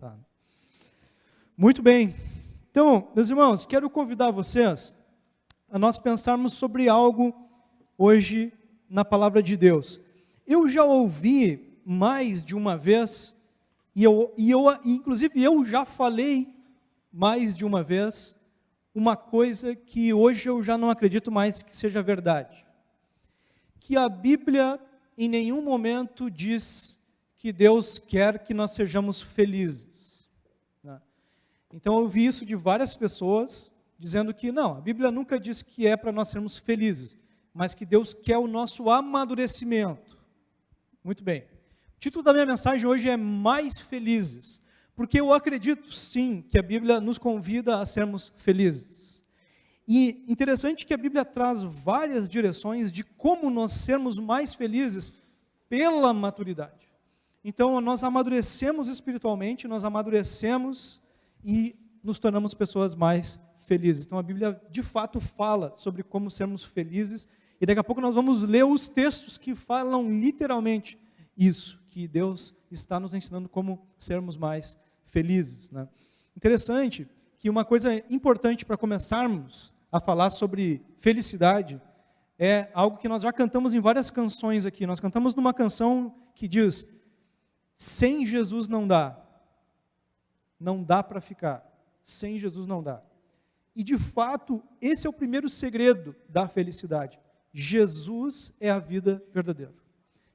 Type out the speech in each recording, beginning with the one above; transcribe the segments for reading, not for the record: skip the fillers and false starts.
Tá. Muito bem. Então, meus irmãos, quero convidar vocês a nós pensarmos sobre algo hoje na palavra de Deus. Eu já ouvi mais de uma vez, inclusive eu já falei mais de uma vez, uma coisa que hoje eu já não acredito mais que seja verdade. Que a Bíblia em nenhum momento diz que Deus quer que nós sejamos felizes. Então eu ouvi isso de várias pessoas, dizendo que não, a Bíblia nunca diz que é para nós sermos felizes, mas que Deus quer o nosso amadurecimento. Muito bem. O título da minha mensagem hoje é Mais Felizes, porque eu acredito sim que a Bíblia nos convida a sermos felizes. E interessante que a Bíblia traz várias direções de como nós sermos mais felizes pela maturidade. Então nós amadurecemos espiritualmente, nós amadurecemos e nos tornamos pessoas mais felizes. Então a Bíblia de fato fala sobre como sermos felizes e daqui a pouco nós vamos ler os textos que falam literalmente isso, que Deus está nos ensinando como sermos mais felizes. Interessante que uma coisa importante para começarmos a falar sobre felicidade é algo que nós já cantamos em várias canções aqui. Nós cantamos numa canção que diz: sem Jesus não dá. Não dá para ficar. Sem Jesus não dá. E de fato, esse é o primeiro segredo da felicidade. Jesus é a vida verdadeira.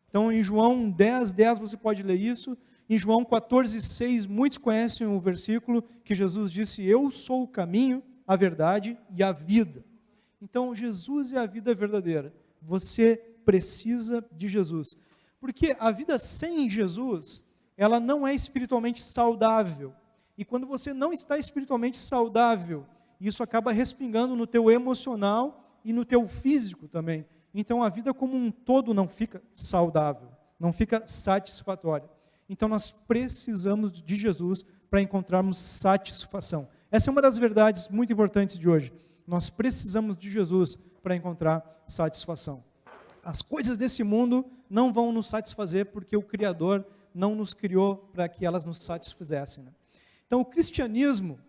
Então, em João 10:10 você pode ler isso. Em João 14:6, muitos conhecem o versículo que Jesus disse: eu sou o caminho, a verdade e a vida. Então, Jesus é a vida verdadeira. Você precisa de Jesus. Porque a vida sem Jesus, ela não é espiritualmente saudável. E quando você não está espiritualmente saudável, isso acaba respingando no teu emocional e no teu físico também. Então a vida como um todo não fica saudável, não fica satisfatória. Então nós precisamos de Jesus para encontrarmos satisfação. Essa é uma das verdades muito importantes de hoje. Nós precisamos de Jesus para encontrar satisfação. As coisas desse mundo não vão nos satisfazer porque o Criador não nos criou para que elas nos satisfizessem. Então o cristianismo,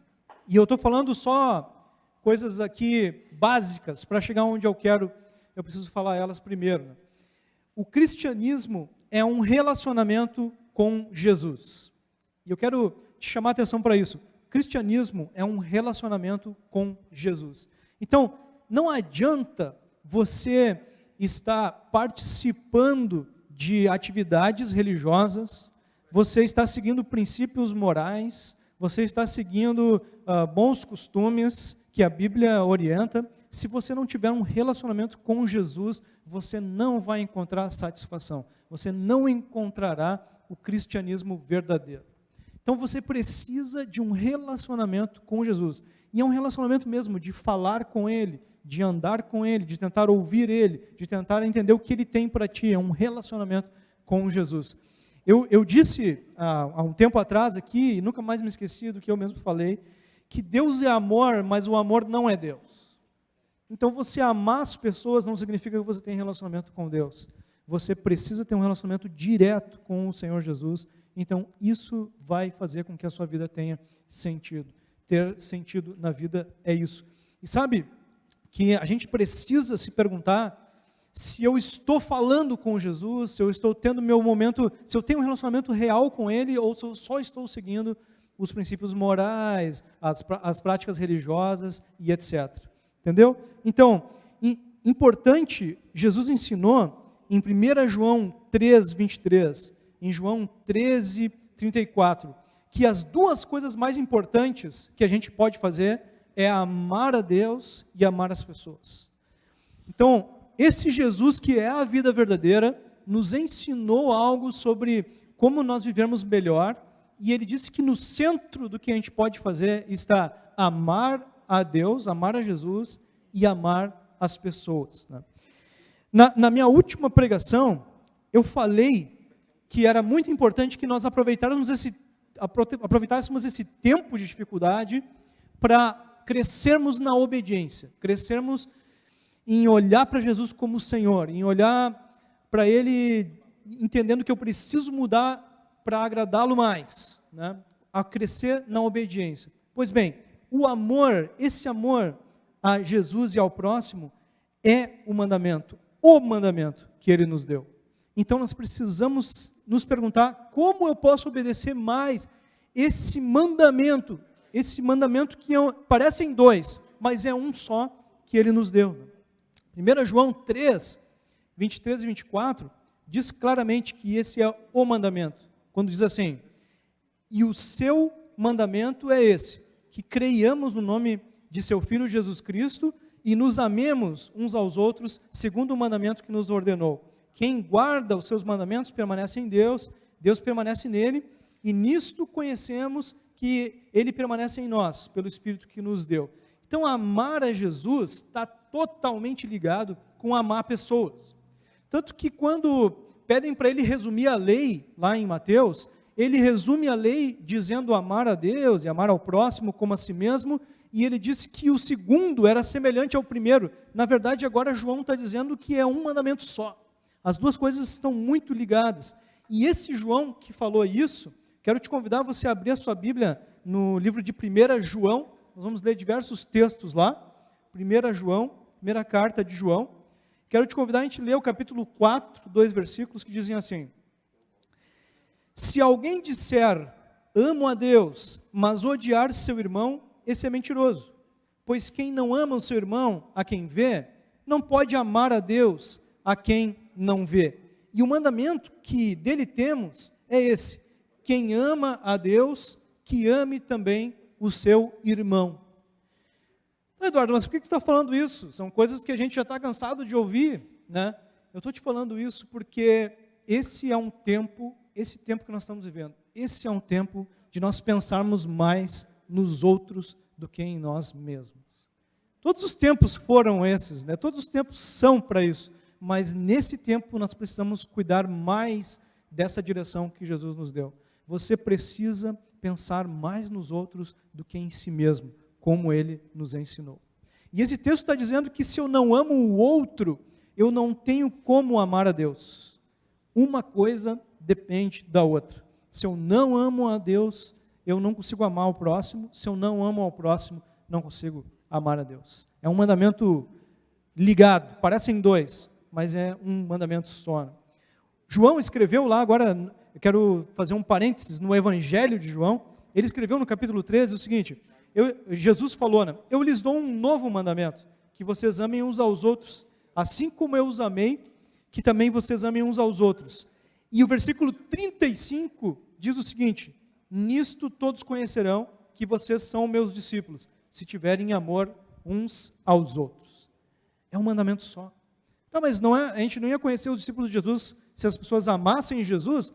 e eu estou falando só coisas aqui básicas, para chegar onde eu quero, eu preciso falar elas primeiro. O cristianismo é um relacionamento com Jesus. E eu quero te chamar a atenção para isso. O cristianismo é um relacionamento com Jesus. Então, não adianta você estar participando de atividades religiosas, você está seguindo princípios morais, você está seguindo bons costumes que a Bíblia orienta. Se você não tiver um relacionamento com Jesus, você não vai encontrar satisfação. Você não encontrará o cristianismo verdadeiro. Então você precisa de um relacionamento com Jesus. E é um relacionamento mesmo de falar com Ele, de andar com Ele, de tentar ouvir Ele, de tentar entender o que Ele tem para ti. É um relacionamento com Jesus. Eu disse há um tempo atrás aqui, e nunca mais me esqueci do que eu mesmo falei, que Deus é amor, mas o amor não é Deus. Então você amar as pessoas não significa que você tem relacionamento com Deus. Você precisa ter um relacionamento direto com o Senhor Jesus. Então isso vai fazer com que a sua vida tenha sentido. Ter sentido na vida é isso. E sabe que a gente precisa se perguntar se eu estou falando com Jesus, se eu estou tendo meu momento, se eu tenho um relacionamento real com Ele, ou se eu só estou seguindo os princípios morais, as práticas religiosas e etc. Entendeu? Então, importante, Jesus ensinou em 1 João 3:23, em João 13:34, que as duas coisas mais importantes que a gente pode fazer é amar a Deus e amar as pessoas. Então, esse Jesus que é a vida verdadeira, nos ensinou algo sobre como nós vivemos melhor, e Ele disse que no centro do que a gente pode fazer está amar a Deus, amar a Jesus e amar as pessoas. Na minha última pregação, eu falei que era muito importante que nós aproveitássemos esse tempo de dificuldade para crescermos na obediência, crescermos em olhar para Jesus como Senhor, em olhar para Ele entendendo que eu preciso mudar para agradá-lo mais. a crescer na obediência. Pois bem, o amor, esse amor a Jesus e ao próximo é o mandamento que ele nos deu. Então nós precisamos nos perguntar como eu posso obedecer mais esse mandamento que parecem dois, mas é um só que ele nos deu. 1 João 3, 23 e 24, diz claramente que esse é o mandamento, quando diz assim: e o seu mandamento é esse, que creiamos no nome de seu Filho Jesus Cristo e nos amemos uns aos outros, segundo o mandamento que nos ordenou. Quem guarda os seus mandamentos permanece em Deus, Deus permanece nele, e nisto conhecemos que ele permanece em nós, pelo Espírito que nos deu. Então, amar a Jesus está totalmente ligado com amar pessoas. Tanto que quando pedem para ele resumir a lei, lá em Mateus, ele resume a lei dizendo amar a Deus e amar ao próximo como a si mesmo, e ele disse que o segundo era semelhante ao primeiro. Na verdade, agora João está dizendo que é um mandamento só. As duas coisas estão muito ligadas. E esse João que falou isso, quero te convidar a você a abrir a sua Bíblia no livro de 1 João, nós vamos ler diversos textos lá, 1 João, primeira carta de João. Quero te convidar a gente ler o capítulo 4, 2 versículos que dizem assim: se alguém disser, amo a Deus, mas odiar seu irmão, esse é mentiroso. Pois quem não ama o seu irmão, a quem vê, não pode amar a Deus, a quem não vê. E o mandamento que dele temos é esse: quem ama a Deus, que ame também o seu irmão. Eduardo, mas por que tu está falando isso? São coisas que a gente já está cansado de ouvir, né? Eu estou te falando isso porque esse tempo que nós estamos vivendo, esse é um tempo de nós pensarmos mais nos outros do que em nós mesmos. Todos os tempos foram esses, né? Todos os tempos são para isso, mas nesse tempo nós precisamos cuidar mais dessa direção que Jesus nos deu. Você precisa pensar mais nos outros do que em si mesmo, como ele nos ensinou. E esse texto está dizendo que se eu não amo o outro, eu não tenho como amar a Deus. Uma coisa depende da outra. Se eu não amo a Deus, eu não consigo amar o próximo. Se eu não amo ao próximo, não consigo amar a Deus. É um mandamento ligado, parecem dois, mas é um mandamento só. João escreveu lá, agora eu quero fazer um parênteses no Evangelho de João. Ele escreveu no capítulo 13 o seguinte: Jesus falou, né, eu lhes dou um novo mandamento, que vocês amem uns aos outros, assim como eu os amei, que também vocês amem uns aos outros. E o versículo 35 diz o seguinte: nisto todos conhecerão que vocês são meus discípulos, se tiverem amor uns aos outros. É um mandamento só. Tá, mas a gente não ia conhecer os discípulos de Jesus se as pessoas amassem Jesus?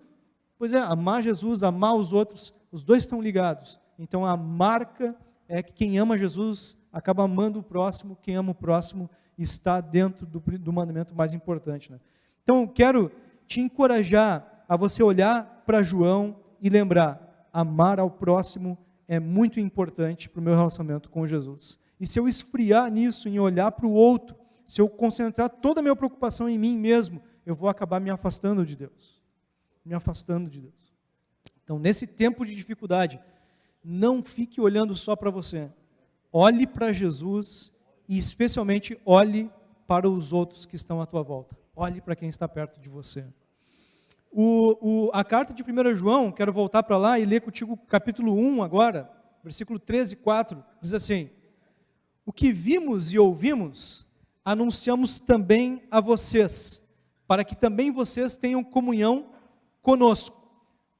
Pois é, amar Jesus, amar os outros, os dois estão ligados. Então a marca é que quem ama Jesus acaba amando o próximo, quem ama o próximo está dentro do mandamento mais importante, né? Então quero te encorajar a você olhar para João e lembrar, amar ao próximo é muito importante para o meu relacionamento com Jesus. E se eu esfriar nisso, em olhar para o outro, se eu concentrar toda a minha preocupação em mim mesmo, eu vou acabar me afastando de Deus. Me afastando de Deus. Então, nesse tempo de dificuldade, não fique olhando só para você. Olhe para Jesus e especialmente olhe para os outros que estão à tua volta. Olhe para quem está perto de você. A carta de 1 João, quero voltar para lá e ler contigo o capítulo 1 agora, versículo 13 e 4, diz assim: o que vimos e ouvimos, anunciamos também a vocês, para que também vocês tenham comunhão conosco.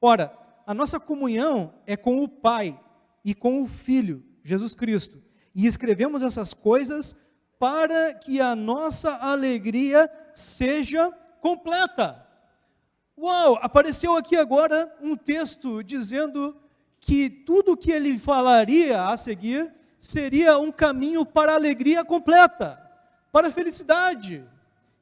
Ora, a nossa comunhão é com o Pai e com o Filho, Jesus Cristo. E escrevemos essas coisas para que a nossa alegria seja completa. Uau, apareceu aqui agora um texto dizendo que tudo o que ele falaria a seguir seria um caminho para a alegria completa, para a felicidade.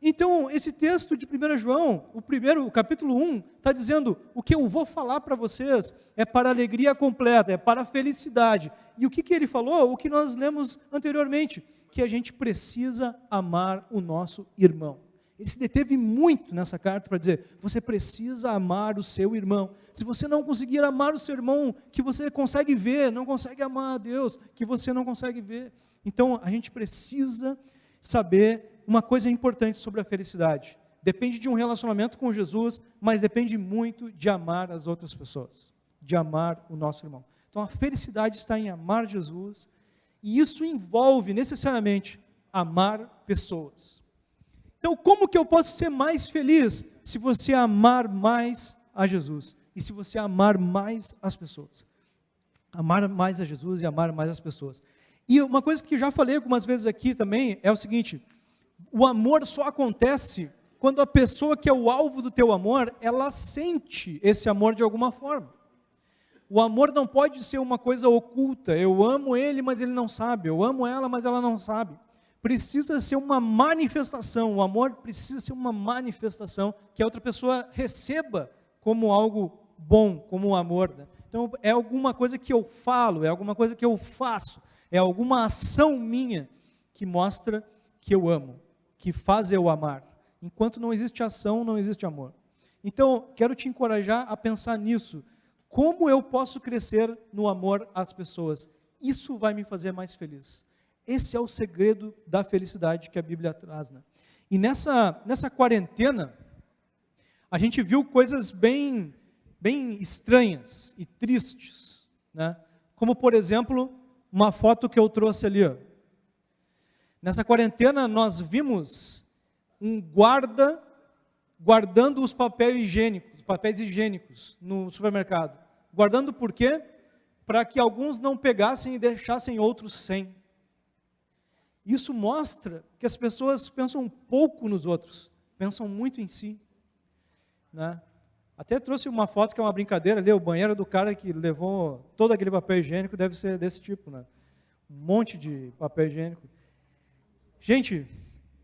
Então, esse texto de 1 João, o capítulo 1, está dizendo, o que eu vou falar para vocês é para a alegria completa, é para a felicidade. E o que ele falou? O que nós lemos anteriormente, que a gente precisa amar o nosso irmão. Ele se deteve muito nessa carta para dizer, você precisa amar o seu irmão. Se você não conseguir amar o seu irmão, que você consegue ver, não consegue amar a Deus, que você não consegue ver. Então, a gente precisa saber uma coisa importante sobre a felicidade. Depende de um relacionamento com Jesus, mas depende muito de amar as outras pessoas, de amar o nosso irmão. Então, a felicidade está em amar Jesus, e isso envolve necessariamente amar pessoas. Então, como que eu posso ser mais feliz? Se você amar mais a Jesus, e se você amar mais as pessoas. Amar mais a Jesus e amar mais as pessoas. E uma coisa que já falei algumas vezes aqui também, é o seguinte, o amor só acontece quando a pessoa que é o alvo do teu amor, ela sente esse amor de alguma forma. O amor não pode ser uma coisa oculta, eu amo ele, mas ele não sabe, eu amo ela, mas ela não sabe. Precisa ser uma manifestação, o amor precisa ser uma manifestação, que a outra pessoa receba como algo bom, como um amor. Né? Então, é alguma coisa que eu falo, é alguma coisa que eu faço, é alguma ação minha que mostra que eu amo, que faz eu amar. Enquanto não existe ação, não existe amor. Então, quero te encorajar a pensar nisso. Como eu posso crescer no amor às pessoas? Isso vai me fazer mais feliz. Esse é o segredo da felicidade que a Bíblia traz. Né? E nessa quarentena, a gente viu coisas bem estranhas e tristes. Né? Como, por exemplo, uma foto que eu trouxe ali. Ó. Nessa quarentena, nós vimos um guarda guardando os papéis higiênicos no supermercado. Guardando por quê? Para que alguns não pegassem e deixassem outros sem. Isso mostra que as pessoas pensam pouco nos outros, pensam muito em si. Né? Até trouxe uma foto que é uma brincadeira ali, o banheiro do cara que levou todo aquele papel higiênico deve ser desse tipo, né? Um monte de papel higiênico. Gente,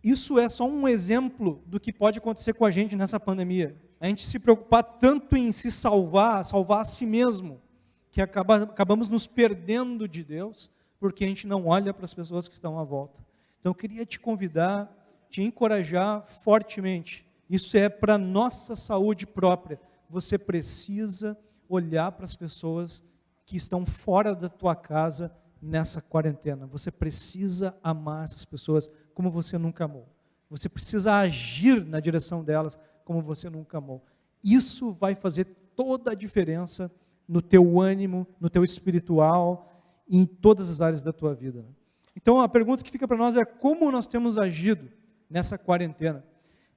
isso é só um exemplo do que pode acontecer com a gente nessa pandemia. A gente se preocupar tanto em se salvar a si mesmo, que acabamos nos perdendo de Deus, porque a gente não olha para as pessoas que estão à volta. Então eu queria te convidar, te encorajar fortemente. Isso é para a nossa saúde própria. Você precisa olhar para as pessoas que estão fora da tua casa nessa quarentena. Você precisa amar essas pessoas como você nunca amou. Você precisa agir na direção delas como você nunca amou. Isso vai fazer toda a diferença no teu ânimo, no teu espiritual, e em todas as áreas da tua vida. Então a pergunta que fica para nós é como nós temos agido nessa quarentena?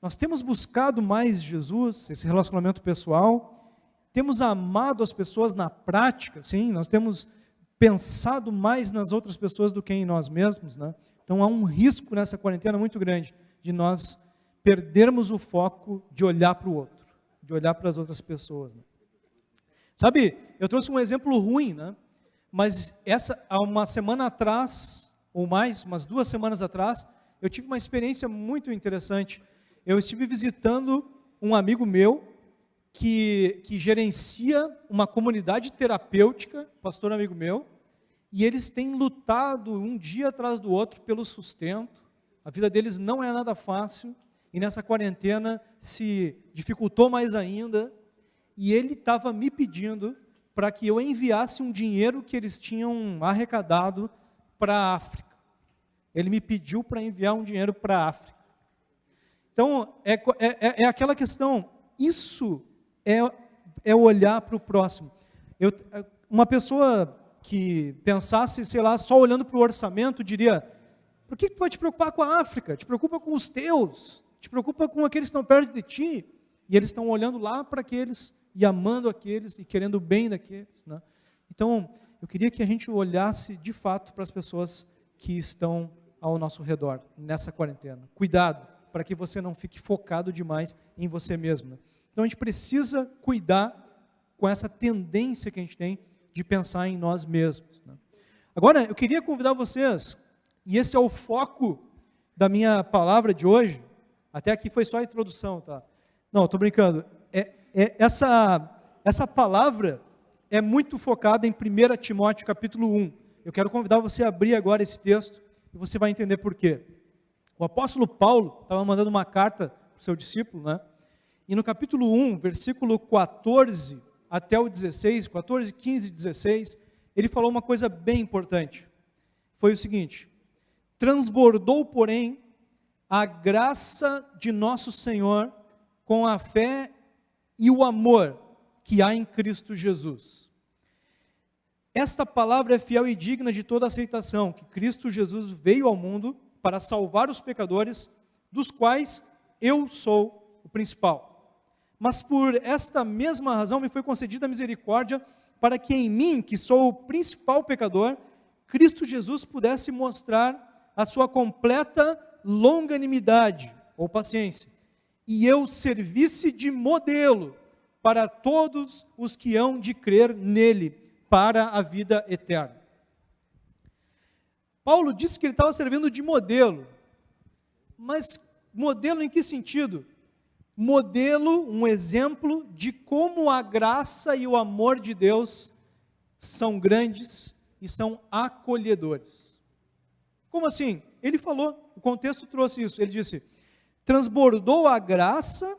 Nós temos buscado mais Jesus, esse relacionamento pessoal, temos amado as pessoas na prática, sim, nós temos pensado mais nas outras pessoas do que em nós mesmos, né? Então há um risco nessa quarentena muito grande de nós perdermos o foco de olhar para o outro, de olhar para as outras pessoas. Né? Sabe, eu trouxe um exemplo ruim, né? Mas há uma semana atrás, ou mais, umas 2 semanas atrás, eu tive uma experiência muito interessante. Eu estive visitando um amigo meu que gerencia uma comunidade terapêutica, pastor amigo meu, e eles têm lutado um dia atrás do outro pelo sustento. A vida deles não é nada fácil, e nessa quarentena se dificultou mais ainda, e ele estava me pedindo para que eu enviasse um dinheiro que eles tinham arrecadado para a África. Ele me pediu para enviar um dinheiro para a África. Então, é aquela questão, isso é olhar para o próximo. Uma pessoa que pensasse, sei lá, só olhando para o orçamento, diria, por que tu vai te preocupar com a África? Te preocupa com os teus, te preocupa com aqueles que estão perto de ti, e eles estão olhando lá para aqueles, e amando aqueles, e querendo o bem daqueles. Né? Então, eu queria que a gente olhasse de fato para as pessoas que estão ao nosso redor, nessa quarentena. Cuidado, para que você não fique focado demais em você mesmo. Né? Então, a gente precisa cuidar com essa tendência que a gente tem de pensar em nós mesmos. Né? Agora, eu queria convidar vocês, e esse é o foco da minha palavra de hoje, até aqui foi só a introdução, tá? Não, estou brincando. Essa palavra é muito focada em 1 Timóteo capítulo 1. Eu quero convidar você a abrir agora esse texto, e você vai entender por quê. O apóstolo Paulo estava mandando uma carta seu discípulo, né? E no capítulo 1, versículo 14 até o 16, 14, 15, 16, ele falou uma coisa bem importante. Foi o seguinte: transbordou, porém, a graça de nosso Senhor com a fé e o amor que há em Cristo Jesus. Esta palavra é fiel e digna de toda aceitação, que Cristo Jesus veio ao mundo para salvar os pecadores, dos quais eu sou o principal. Mas por esta mesma razão me foi concedida a misericórdia, para que em mim, que sou o principal pecador, Cristo Jesus pudesse mostrar a sua completa longanimidade ou paciência, e eu servisse de modelo para todos os que hão de crer nele, para a vida eterna. Paulo disse que ele estava servindo de modelo, mas modelo em que sentido? Modelo, um exemplo de como a graça e o amor de Deus são grandes e são acolhedores. Como assim? Ele falou, o contexto trouxe isso, ele disse, transbordou a graça,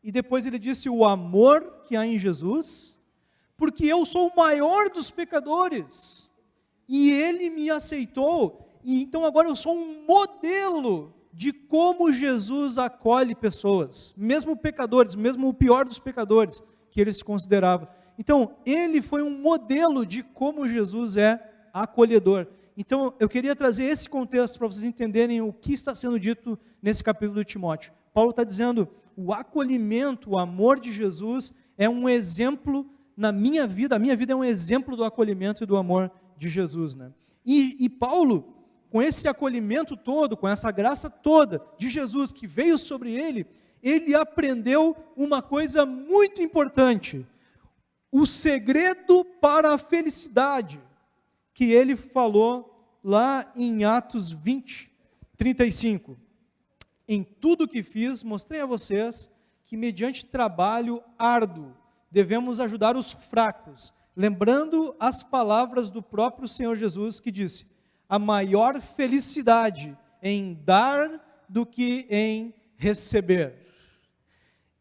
e depois ele disse o amor que há em Jesus, porque eu sou o maior dos pecadores, e ele me aceitou, e então agora eu sou um modelo de como Jesus acolhe pessoas, mesmo pecadores, mesmo o pior dos pecadores, que ele se considerava. Então, ele foi um modelo de como Jesus é acolhedor. Então, eu queria trazer esse contexto para vocês entenderem o que está sendo dito nesse capítulo de Timóteo. Paulo está dizendo, o acolhimento, o amor de Jesus é um exemplo na minha vida, a minha vida é um exemplo do acolhimento e do amor de Jesus, né? E Paulo, com esse acolhimento todo, com essa graça toda de Jesus que veio sobre ele, ele aprendeu uma coisa muito importante, o segredo para a felicidade, que ele falou lá em Atos 20, 35. Em tudo que fiz, mostrei a vocês que mediante trabalho árduo, devemos ajudar os fracos, lembrando as palavras do próprio Senhor Jesus que disse, a maior felicidade em dar do que em receber.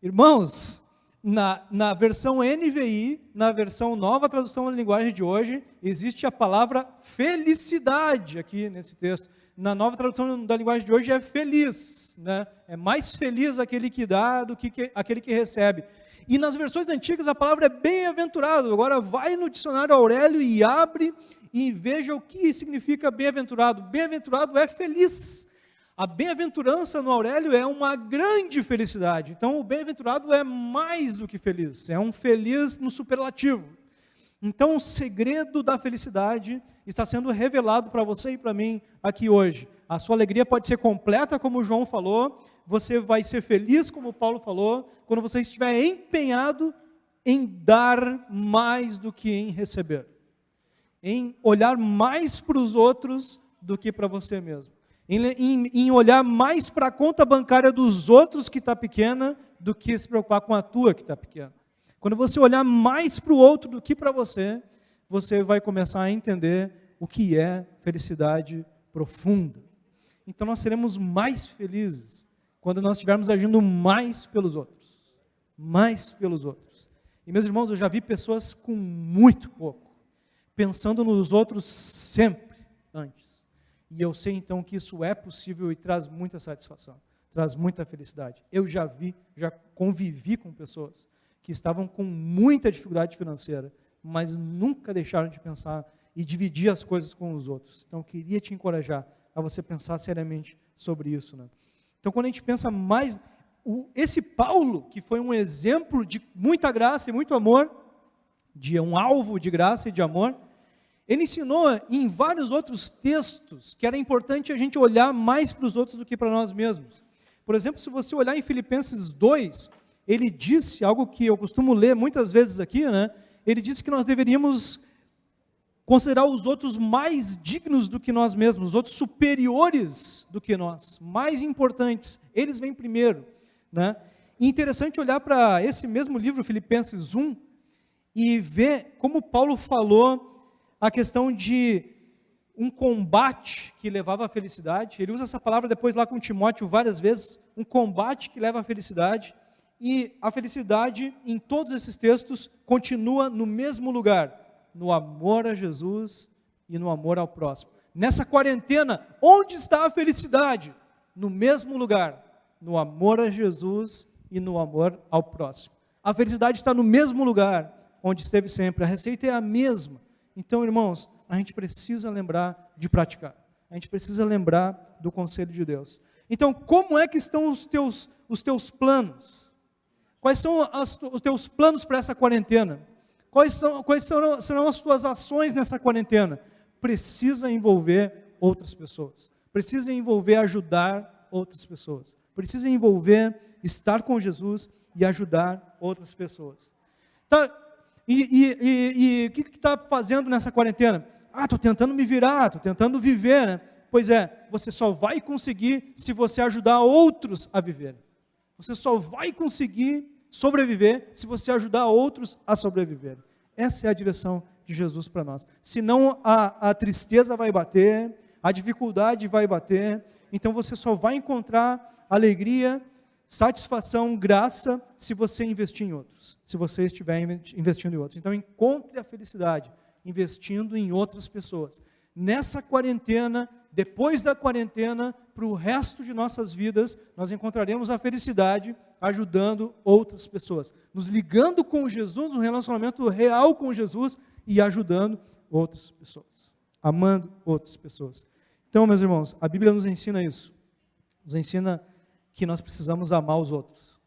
Irmãos, na versão NVI, na versão nova tradução da linguagem de hoje, existe a palavra felicidade aqui nesse texto. Na nova tradução da linguagem de hoje é feliz, né? É mais feliz aquele que dá do que aquele que recebe. E nas versões antigas a palavra é bem-aventurado. Agora vai no dicionário Aurélio e abre e veja o que significa bem-aventurado. Bem-aventurado é feliz. A bem-aventurança no Aurélio é uma grande felicidade. Então o bem-aventurado é mais do que feliz, é um feliz no superlativo. Então o segredo da felicidade está sendo revelado para você e para mim aqui hoje. A sua alegria pode ser completa, como o João falou, você vai ser feliz, como o Paulo falou, quando você estiver empenhado em dar mais do que em receber, em olhar mais para os outros do que para você mesmo, em olhar mais para a conta bancária dos outros que está pequena, do que se preocupar com a tua que está pequena. Quando você olhar mais para o outro do que para você, você vai começar a entender o que é felicidade profunda. Então nós seremos mais felizes quando nós estivermos agindo mais pelos outros. Mais pelos outros. E meus irmãos, eu já vi pessoas com muito pouco, pensando nos outros sempre antes. E eu sei então que isso é possível e traz muita satisfação, traz muita felicidade. Eu já convivi com pessoas que estavam com muita dificuldade financeira, mas nunca deixaram de pensar e dividir as coisas com os outros. Então eu queria te encorajar a você pensar seriamente sobre isso, né? Então quando a gente pensa mais, esse Paulo, que foi um exemplo de muita graça e muito amor, de um alvo de graça e de amor, ele ensinou em vários outros textos que era importante a gente olhar mais para os outros do que para nós mesmos. Por exemplo, se você olhar em Filipenses 2, ele disse algo que eu costumo ler muitas vezes aqui, né? Ele disse que nós deveríamos considerar os outros mais dignos do que nós mesmos, os outros superiores do que nós, mais importantes, eles vêm primeiro, né? E interessante olhar para esse mesmo livro, Filipenses 1, e ver como Paulo falou a questão de um combate que levava à felicidade. Ele usa essa palavra depois lá com Timóteo várias vezes, um combate que leva à felicidade. E a felicidade, em todos esses textos, continua no mesmo lugar, no amor a Jesus e no amor ao próximo. Nessa quarentena, onde está a felicidade? No mesmo lugar, no amor a Jesus e no amor ao próximo. A felicidade está no mesmo lugar, onde esteve sempre. A receita é a mesma. Então, irmãos, a gente precisa lembrar de praticar. A gente precisa lembrar do conselho de Deus. Então, como é que estão os teus planos? Quais são os teus planos para essa quarentena? Quais serão as tuas ações nessa quarentena? Precisa envolver outras pessoas. Precisa envolver ajudar outras pessoas. Precisa envolver estar com Jesus e ajudar outras pessoas. Tá, e o que tu está fazendo nessa quarentena? Estou tentando me virar, estou tentando viver, né? Pois é, você só vai conseguir se você ajudar outros a viver. Você só vai conseguir sobreviver se você ajudar outros a sobreviver. Essa é a direção de Jesus para nós. Senão a tristeza vai bater, a dificuldade vai bater, então você só vai encontrar alegria, satisfação, graça, se você investir em outros, se você estiver investindo em outros. Então encontre a felicidade investindo em outras pessoas. Nessa quarentena, depois da quarentena, para o resto de nossas vidas, nós encontraremos a felicidade ajudando outras pessoas, nos ligando com Jesus, um relacionamento real com Jesus e ajudando outras pessoas, amando outras pessoas. Então, meus irmãos, a Bíblia nos ensina isso, nos ensina que nós precisamos amar os outros.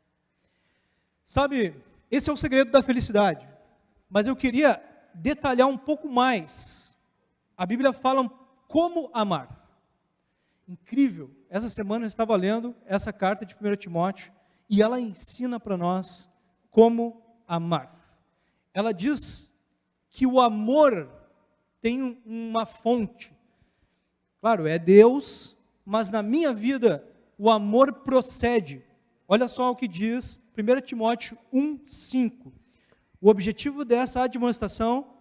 Sabe, esse é o segredo da felicidade, mas eu queria detalhar um pouco mais. A Bíblia fala como amar. Incrível, essa semana eu estava lendo essa carta de 1 Timóteo e ela ensina para nós como amar. Ela diz que o amor tem uma fonte. Claro, é Deus, mas na minha vida o amor procede. Olha só o que diz 1 Timóteo 1:5. O objetivo dessa admoestação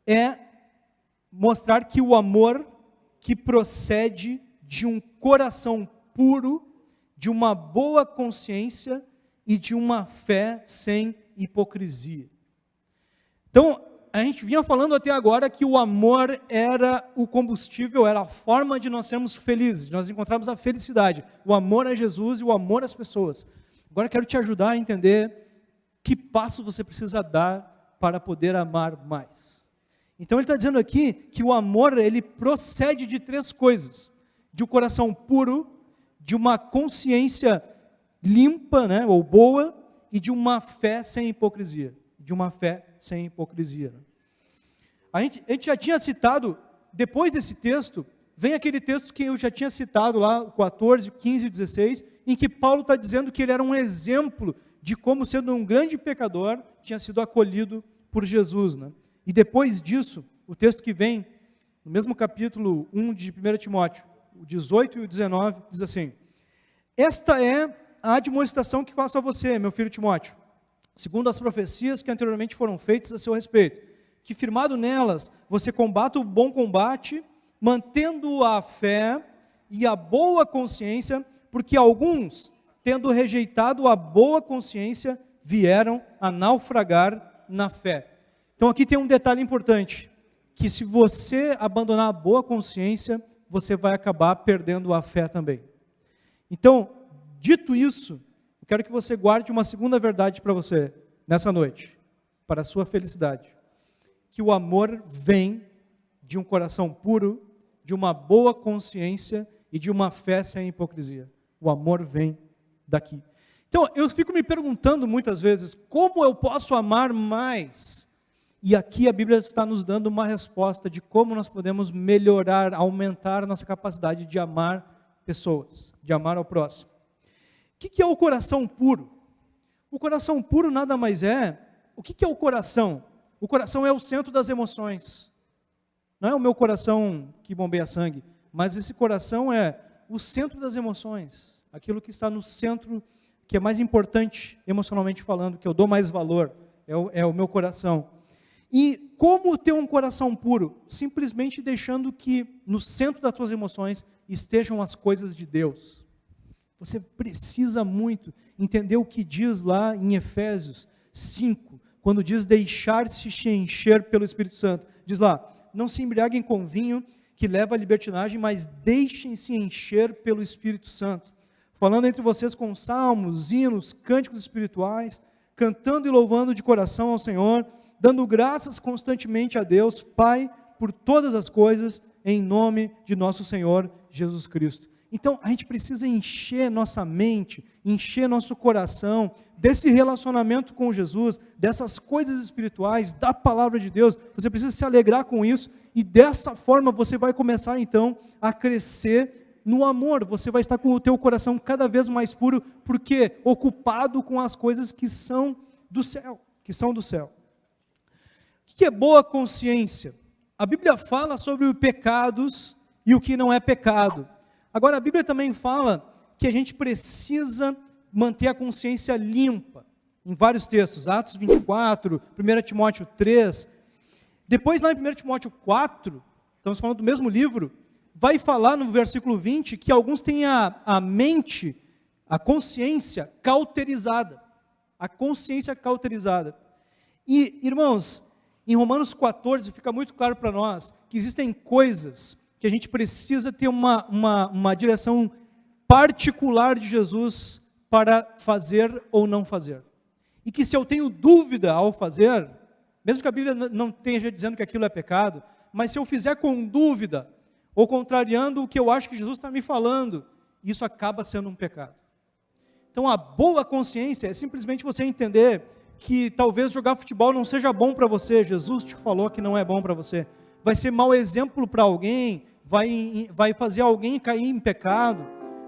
é mostrar que o amor que procede de um coração puro, de uma boa consciência e de uma fé sem hipocrisia. Então, a gente vinha falando até agora que o amor era o combustível, era a forma de nós sermos felizes, de nós encontrarmos a felicidade, o amor a Jesus e o amor às pessoas. Agora eu quero te ajudar a entender que passo você precisa dar para poder amar mais. Então ele está dizendo aqui que o amor, ele procede de três coisas: de um coração puro, de uma consciência limpa, né, ou boa, e de uma fé sem hipocrisia. De uma fé sem hipocrisia. A gente já tinha citado, depois desse texto, vem aquele texto que eu já tinha citado lá, 14, 15 e 16, em que Paulo está dizendo que ele era um exemplo de como, sendo um grande pecador, tinha sido acolhido por Jesus, né? E depois disso, o texto que vem, no mesmo capítulo 1 de 1 Timóteo, o 18 e o 19, diz assim: esta é a admoestação que faço a você, meu filho Timóteo, segundo as profecias que anteriormente foram feitas a seu respeito, que firmado nelas, você combata o bom combate, mantendo a fé e a boa consciência, porque alguns, tendo rejeitado a boa consciência, vieram a naufragar na fé. Então aqui tem um detalhe importante, que se você abandonar a boa consciência, você vai acabar perdendo a fé também. Então, dito isso, eu quero que você guarde uma segunda verdade para você, nessa noite, para a sua felicidade. Que o amor vem de um coração puro, de uma boa consciência e de uma fé sem hipocrisia. O amor vem daqui. Então, eu fico me perguntando muitas vezes, como eu posso amar mais? E aqui a Bíblia está nos dando uma resposta de como nós podemos melhorar, aumentar a nossa capacidade de amar pessoas, de amar ao próximo. O que é o coração puro? O coração puro nada mais é... O que é o coração? O coração é o centro das emoções. Não é o meu coração que bombeia sangue, mas esse coração é o centro das emoções. Aquilo que está no centro, que é mais importante emocionalmente falando, que eu dou mais valor, é o meu coração. E como ter um coração puro? Simplesmente deixando que no centro das tuas emoções estejam as coisas de Deus. Você precisa muito entender o que diz lá em Efésios 5, quando diz deixar-se encher pelo Espírito Santo. Diz lá, não se embriaguem com vinho que leva à libertinagem, mas deixem-se encher pelo Espírito Santo. Falando entre vocês com salmos, hinos, cânticos espirituais, cantando e louvando de coração ao Senhor, dando graças constantemente a Deus, Pai, por todas as coisas, em nome de nosso Senhor Jesus Cristo. Então, a gente precisa encher nossa mente, encher nosso coração desse relacionamento com Jesus, dessas coisas espirituais, da palavra de Deus. Você precisa se alegrar com isso e dessa forma você vai começar então a crescer no amor. Você vai estar com o teu coração cada vez mais puro, porque ocupado com as coisas que são do céu, O que é boa consciência? A Bíblia fala sobre os pecados e o que não é pecado. Agora, a Bíblia também fala que a gente precisa manter a consciência limpa, em vários textos, Atos 24, 1 Timóteo 3. Depois, lá em 1 Timóteo 4, estamos falando do mesmo livro, vai falar no versículo 20 que alguns têm a mente, a consciência cauterizada. A consciência cauterizada. E, irmãos, em Romanos 14 fica muito claro para nós que existem coisas que a gente precisa ter uma direção particular de Jesus para fazer ou não fazer. E que se eu tenho dúvida ao fazer, mesmo que a Bíblia não esteja dizendo que aquilo é pecado, mas se eu fizer com dúvida, ou contrariando o que eu acho que Jesus está me falando, isso acaba sendo um pecado. Então a boa consciência é simplesmente você entender que talvez jogar futebol não seja bom para você, Jesus te falou que não é bom para você, vai ser mau exemplo para alguém, vai fazer alguém cair em pecado.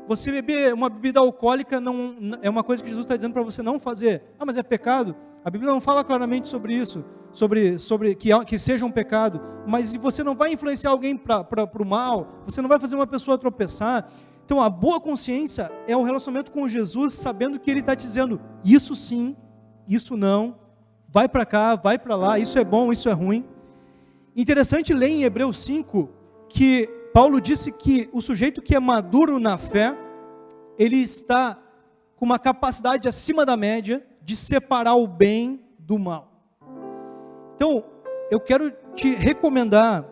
Você beber uma bebida alcoólica não é uma coisa que Jesus está dizendo para você não fazer. Ah, mas é pecado? A Bíblia não fala claramente sobre isso, sobre que seja um pecado, mas você não vai influenciar alguém para o mal, você não vai fazer uma pessoa tropeçar. Então a boa consciência é um relacionamento com Jesus, sabendo que Ele está te dizendo, isso sim, isso não, vai para cá, vai para lá, isso é bom, isso é ruim. Interessante ler em Hebreus 5, que Paulo disse que o sujeito que é maduro na fé, ele está com uma capacidade acima da média de separar o bem do mal. Então, eu quero te recomendar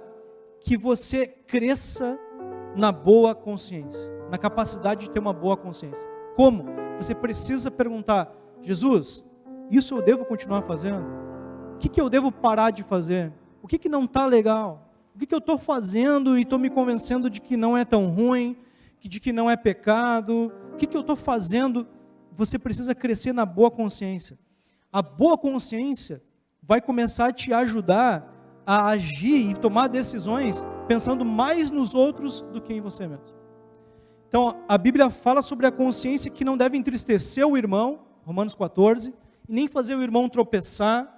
que você cresça na boa consciência, na capacidade de ter uma boa consciência. Como? Você precisa perguntar, Jesus, isso eu devo continuar fazendo? O que eu devo parar de fazer? O que não está legal? O que eu estou fazendo e estou me convencendo de que não é tão ruim, de que não é pecado? O que eu estou fazendo? Você precisa crescer na boa consciência. A boa consciência vai começar a te ajudar a agir e tomar decisões pensando mais nos outros do que em você mesmo. Então, a Bíblia fala sobre a consciência que não deve entristecer o irmão, Romanos 14, e nem fazer o irmão tropeçar.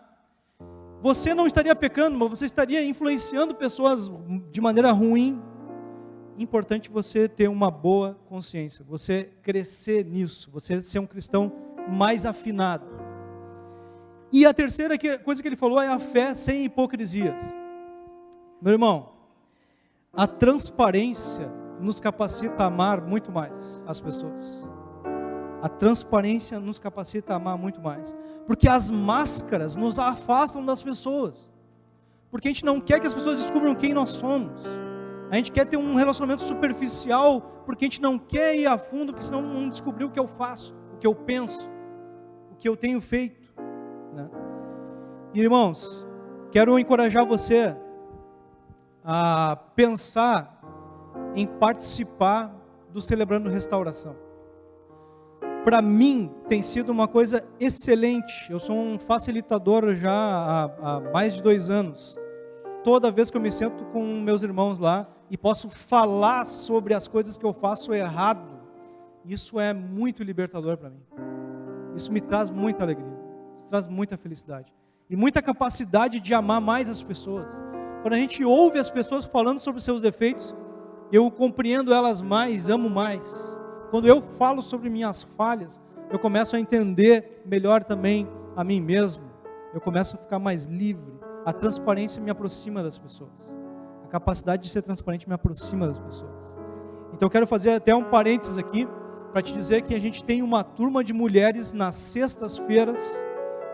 Você não estaria pecando, mas você estaria influenciando pessoas de maneira ruim. Importante você ter uma boa consciência, você crescer nisso, você ser um cristão mais afinado. E a terceira coisa que ele falou é a fé sem hipocrisias. Meu irmão, a transparência nos capacita a amar muito mais as pessoas. A transparência nos capacita a amar muito mais. Porque as máscaras nos afastam das pessoas. Porque a gente não quer que as pessoas descubram quem nós somos. A gente quer ter um relacionamento superficial, porque a gente não quer ir a fundo, porque senão não descobrir o que eu faço, o que eu penso, o que eu tenho feito, né? Irmãos, quero encorajar você a pensar em participar do Celebrando Restauração. Para mim tem sido uma coisa excelente. Eu sou um facilitador já há mais de 2 anos. Toda vez que eu me sento com meus irmãos lá e posso falar sobre as coisas que eu faço errado, isso é muito libertador para mim. Isso me traz muita alegria, isso traz muita felicidade e muita capacidade de amar mais as pessoas. Quando a gente ouve as pessoas falando sobre seus defeitos, eu compreendo elas mais, amo mais. Quando eu falo sobre minhas falhas, eu começo a entender melhor também a mim mesmo. Eu começo a ficar mais livre, a transparência me aproxima das pessoas. A capacidade de ser transparente me aproxima das pessoas. Então eu quero fazer até um parênteses aqui, para te dizer que a gente tem uma turma de mulheres nas sextas-feiras,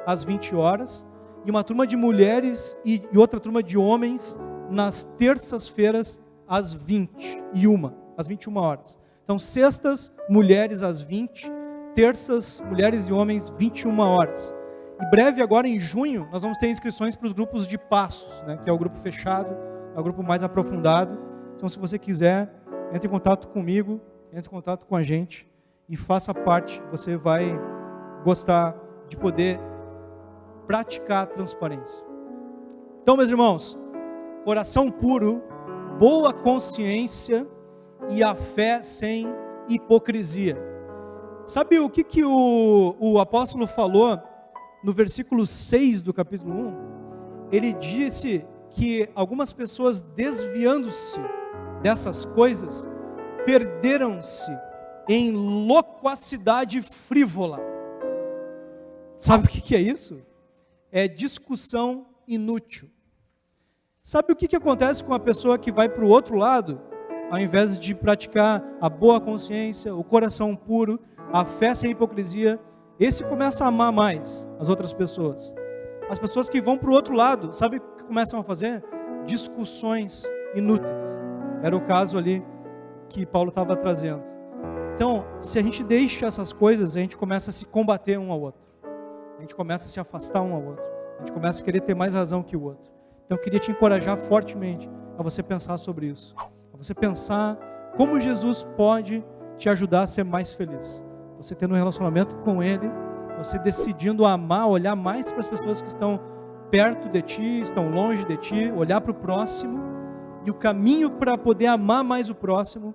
às 20 horas, e uma turma de mulheres e outra turma de homens nas terças-feiras, às 21 horas. Então, sextas, mulheres às 20, terças, mulheres e homens, 21 horas. E breve, agora em junho, nós vamos ter inscrições para os grupos de passos, né, que é o grupo fechado, é o grupo mais aprofundado. Então, se você quiser, entre em contato comigo, entre em contato com a gente e faça parte. Você vai gostar de poder praticar a transparência. Então, meus irmãos, coração puro, boa consciência e a fé sem hipocrisia. Sabe o que o apóstolo falou no versículo 6 do capítulo 1? Ele disse que algumas pessoas, desviando-se dessas coisas, perderam-se em loquacidade frívola. Sabe o que é isso? É discussão inútil. Sabe o que acontece com a pessoa que vai para o outro lado, ao invés de praticar a boa consciência, o coração puro, a fé sem hipocrisia? Esse começa a amar mais as outras pessoas. As pessoas que vão para o outro lado, sabe o que começam a fazer? Discussões inúteis. Era o caso ali que Paulo estava trazendo. Então, se a gente deixa essas coisas, a gente começa a se combater um ao outro. A gente começa a se afastar um ao outro. A gente começa a querer ter mais razão que o outro. Então, eu queria te encorajar fortemente a você pensar sobre isso. A você pensar como Jesus pode te ajudar a ser mais feliz. Você tendo um relacionamento com Ele, você decidindo amar, olhar mais para as pessoas que estão perto de ti, estão longe de ti, olhar para o próximo. E o caminho para poder amar mais o próximo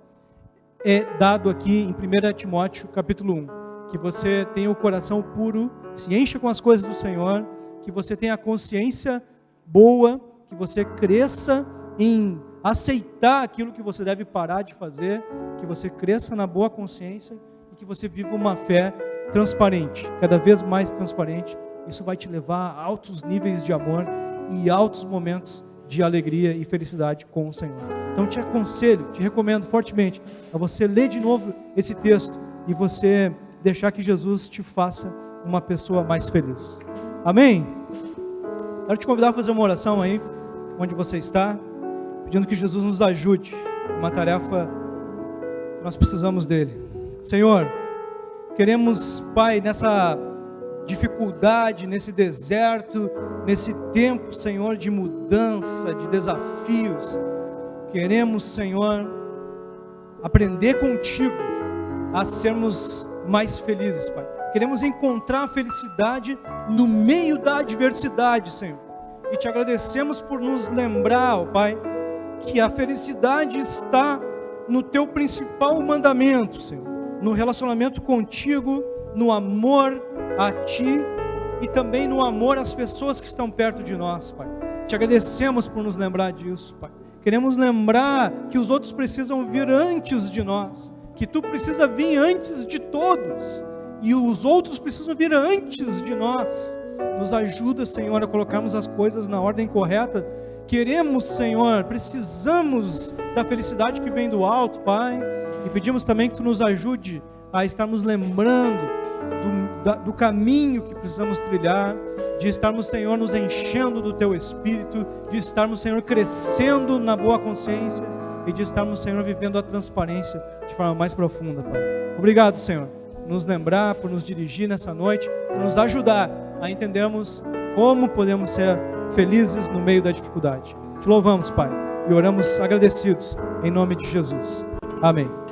é dado aqui em 1 Timóteo capítulo 1. Que você tenha o coração puro, se encha com as coisas do Senhor, que você tenha a consciência boa, que você cresça em aceitar aquilo que você deve parar de fazer, que você cresça na boa consciência e que você viva uma fé transparente, cada vez mais transparente. Isso vai te levar a altos níveis de amor e altos momentos de alegria e felicidade com o Senhor. Então te aconselho, te recomendo fortemente a você ler de novo esse texto e você deixar que Jesus te faça uma pessoa mais feliz. Amém? Quero te convidar a fazer uma oração aí, onde você está, pedindo que Jesus nos ajude, uma tarefa que nós precisamos dele. Senhor, queremos, Pai, nessa dificuldade, nesse deserto, nesse tempo, Senhor, de mudança, de desafios, queremos, Senhor, aprender contigo a sermos mais felizes, Pai. Queremos encontrar a felicidade no meio da adversidade, Senhor. E te agradecemos por nos lembrar, ó Pai, que a felicidade está no teu principal mandamento, Senhor, no relacionamento contigo, no amor a ti e também no amor às pessoas que estão perto de nós, Pai. Te agradecemos por nos lembrar disso, Pai. Queremos lembrar que os outros precisam vir antes de nós, que tu precisa vir antes de todos e os outros precisam vir antes de nós. Nos ajuda, Senhor, a colocarmos as coisas na ordem correta. Queremos, Senhor, precisamos da felicidade que vem do alto, Pai, e pedimos também que tu nos ajude a estarmos lembrando do caminho que precisamos trilhar, de estarmos, Senhor, nos enchendo do teu Espírito, de estarmos, Senhor, crescendo na boa consciência e de estarmos, Senhor, vivendo a transparência de forma mais profunda, Pai. Obrigado, Senhor, por nos lembrar, por nos dirigir nessa noite, por nos ajudar a entendermos como podemos ser felizes no meio da dificuldade. Te louvamos, Pai, e oramos agradecidos em nome de Jesus. Amém.